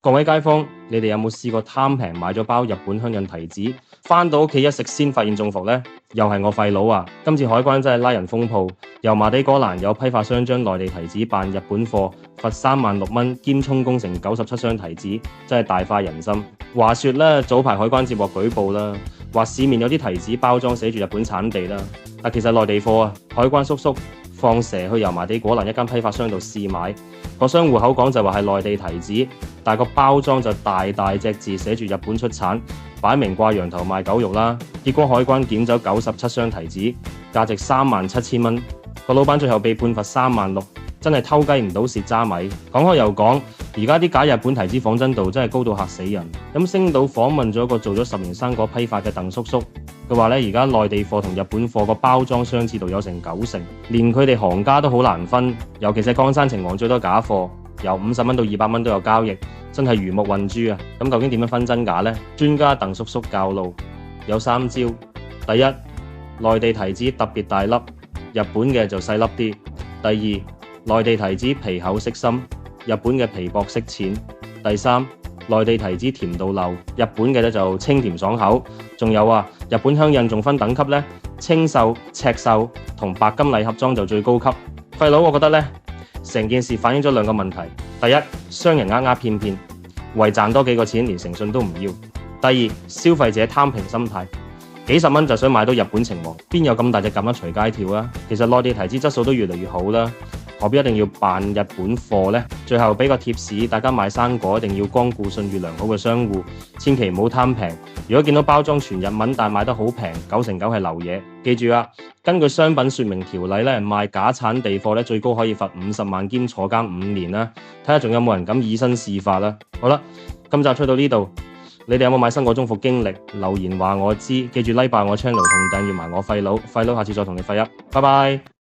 各位街坊，你哋有冇試過貪平買咗包日本香印提子，返到屋企一食先發現中伏呢？又係我廢佬啊！今次海關真係拉人封鋪，油麻地果欄有批發商將內地提子扮日本貨，罰36000蚊，兼充公成97箱提子，真係大快人心。話說呢，早排海關接獲舉報啦，話市面有啲提子包裝寫住日本產地啦，但其實內地貨啊，海關叔叔放蛇去油麻地果欄一間批發商度試買，個商戶口講就話係內地提子，但個包裝就大隻字寫住日本出產，擺明掛羊頭賣狗肉啦。結果海關檢走97箱提子，價值37000蚊，個老闆最後被判罰36000，真係偷雞唔到蝕渣米。講開又講，而家啲假日本提子仿真度真係高到嚇死人。咁星島訪問咗一個做咗10年生果批發嘅鄧叔叔，佢話咧而家內地貨同日本貨個包裝相似度有成90%，連佢哋行家都好難分，尤其是江山情王最多假貨，由50蚊到200蚊都有交易，真係魚目混珠啊！咁究竟點樣分真假呢？專家鄧叔叔教路有3招。第一，內地提子特別大粒，日本嘅就細粒啲。第二，內地提子皮厚色深，日本嘅皮薄色淺。第三，內地提子甜度漏，日本嘅就清甜爽口。仲有啊，日本香印仲分等級呢，清秀、赤秀同白金禮盒裝就最高級。廢佬，我覺得呢，成件事反映咗2個問題。第一，商人騙騙，為賺多幾個錢，連誠信都唔要。第二，消費者貪平心態，幾十蚊就想買到日本情王，邊有咁大隻蛤乸隨街跳啊？其實內地提子質素都越嚟越好啦，何必一定要扮日本貨呢？最後俾個貼士，大家買生果一定要光顧信譽良好嘅商戶，千祈唔好貪平。如果見到包裝全日文但賣得好平，9成9係流嘢。記住啊，根據商品說明條例咧，賣假產地貨咧最高可以罰50萬兼坐監5年啦。睇下仲有冇人敢以身試法啦。好啦，今集吹到呢度。你哋有冇買生果中伏經歷？留言話我知，記住 like 爆我 channel 同訂閱埋我廢佬，下次再同你廢噏，拜拜。